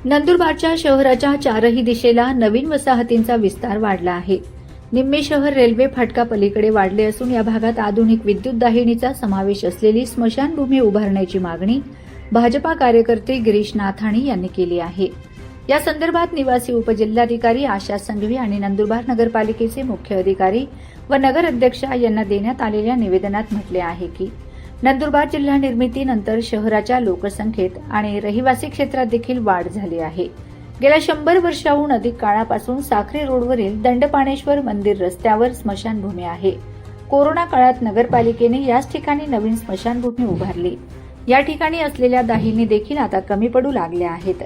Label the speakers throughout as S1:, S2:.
S1: नंदुरबारच्या शहराच्या चारही दिशेला नवीन वसाहतींचा विस्तार वाढला आहे. निम्मे शहर रेल्वे फाटका पलीकडे वाढले असून या भागात आधुनिक विद्युत दाहिनीचा समावेश असलेली स्मशानभूमी उभारण्याची मागणी भाजपा कार्यकर्ते गिरीश नाथाणी यांनी केली आहे. या संदर्भात निवासी उपजिल्हाधिकारी आशा संघवी आणि नंदुरबार नगरपालिकेचे मुख्य अधिकारी व नगर अध्यक्षा यांना देण्यात आलेल्या निवेदनात म्हटले आहे की नंदुरबार जिल्हा निर्मितीनंतर शहराच्या लोकसंख्येत आणि रहिवासी क्षेत्रात देखील वाढ झाली आहे. गेल्या 100 वर्षाहून अधिक काळापासून साखरे रोडवरील दंडपाणेश्वर मंदिर रस्त्यावर स्मशानभूमी आहे. कोरोना काळात नगरपालिकेने याच ठिकाणी नवीन स्मशानभूमी उभारली. या ठिकाणी असलेल्या दाहिनी देखील आता कमी पडू लागल्या आहेत.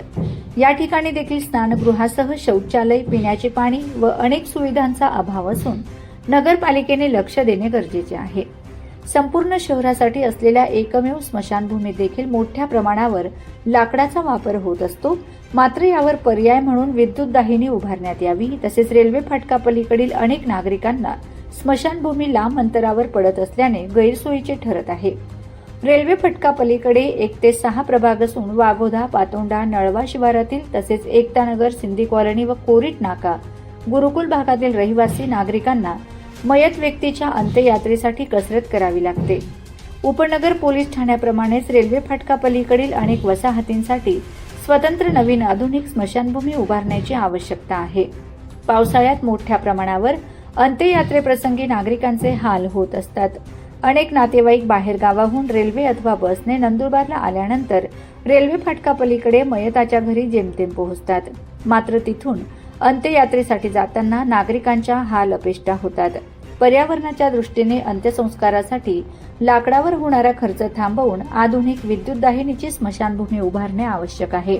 S1: या ठिकाणी देखील स्नानगृहासह शौचालय, पिण्याचे पाणी व अनेक सुविधांचा अभाव असून नगरपालिकेने लक्ष देणे गरजेचे आहे. संपूर्ण शहरासाठी असलेल्या एकमेव स्मशानभूमीत देखील मोठ्या प्रमाणावर लाकडाचा वापर होत असतो. मात्र यावर पर्याय म्हणून विद्युत दाहिनी उभारण्यात यावी. तसेच रेल्वे फाटकापलीकडील अनेक नागरिकांना स्मशानभूमी लांब अंतरावर पडत असल्याने गैरसोयीचे ठरत आहे. रेल्वे फाटकापलीकडे 1 ते 6 प्रभाग असून वाघोदा, पातोंडा, नळवा शिवारातील तसेच एकतानगर, सिंधी कॉलनी व कोरीट नाका, गुरुकुल भागातील रहिवासी नागरिकांना मयत व्यक्तीच्या अंत्ययात्रेसाठी कसरत करावी लागते. उपनगर पोलीस ठाण्याप्रमाणेच रेल्वे फाटकापलीकडील अनेक वसाहतींसाठी स्वतंत्र नवीन आधुनिक स्मशानभूमी उभारण्याची आवश्यकता आहे. पावसाळ्यात मोठ्या प्रमाणावर अंत्ययात्रेप्रसंगी नागरिकांचे हाल होत असतात. अनेक नातेवाईक बाहेर गावाहून रेल्वे अथवा बसने नंदुरबारला आल्यानंतर रेल्वे फाटकापलीकडे मयताच्या घरी जेमतेम पोहोचतात. मात्र तिथून अंत्ययात्रेसाठी जाताना नागरिकांच्या हाल अपेष्टा होतात. पर्यावरणाच्या दृष्टीने अंत्यसंस्कारासाठी लाकडावर होणारा खर्च थांबवून आधुनिक विद्युत दाहिनीची स्मशानभूमी उभारणे आवश्यक आहे.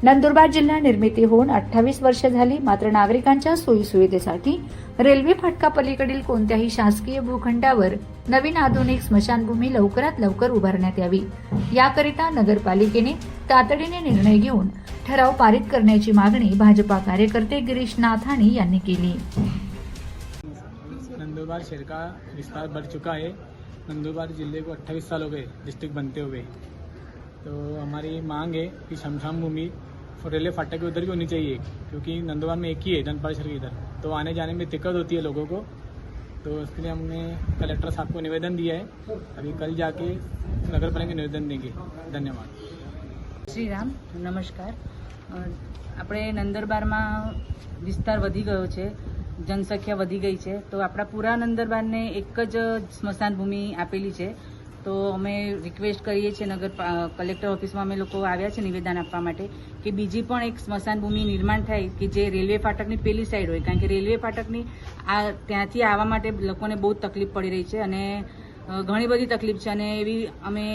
S1: नंदुरबार जिल्हा निर्मिती होऊन 28 वर्ष झाली. मात्र नागरिकांच्या सोयीसुविधेसाठी रेल्वे फाटकापलीकडील कोणत्याही शासकीय भूखंडावर नवीन आधुनिक स्मशानभूमी लवकरात लवकर उभारण्यात यावी. याकरिता नगरपालिकेने तातडीने निर्णय घेऊन ठराव पारित करण्याची मागणी भाजपा कार्यकर्ते गिरीश नाथाणी यांनी केली.
S2: नंदुरबार शहर का विस्तार बढ़ चुका है. नंदुरबार जिले को 28 साल हो गए डिस्ट्रिक्ट बनते हुए. तो हमारी मांग है कि शमशान भूमि रेलवे फाटक के उधर भी होनी चाहिए, क्योंकि नंदुरबार में एक ही है दंडपाणेश्वर के इधर, तो आने जाने में दिक्कत होती है लोगों को. तो इसके लिए हमने कलेक्टर साहब को निवेदन दिया है. अभी कल जाके नगर पालिका निवेदन देंगे. धन्यवाद.
S3: श्रीराम, नमस्कार. આપણે નંદરબારમાં વિસ્તાર વધી ગયો છે, જનસંખ્યા વધી ગઈ છે, તો આપણા પૂરા નંદરબારને એક જ સ્મશાન ભૂમિ આપેલી છે. તો અમે રિક્વેસ્ટ કરીએ છીએ કલેક્ટર ઓફિસમાં અમે લોકો આવ્યા છે નિવેદન આપવા માટે કે બીજી પણ એક સ્મશાન ભૂમિ નિર્માણ થાય કે જે રેલવે ફાટકની પેલી સાઈડ હોય, કારણ કે રેલવે ફાટકની ત્યાંથી આવવા માટે લોકોને બહુ તકલીફ પડી રહી છે અને ઘણી બધી તકલીફ છે. અને એવી અમે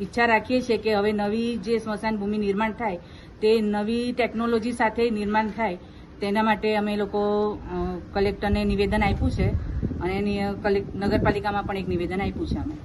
S3: ઈચ્છા રાખીએ છીએ કે હવે નવી જે સ્મશાન ભૂમિ નિર્માણ થાય તે નવી ટેકનોલોજી સાથે નિર્માણ થાય, તેના માટે અમે લોકો કલેક્ટરને નિવેદન આપ્યું છે અને નગરપાલિકામાં પણ એક નિવેદન આપ્યું છે અમે.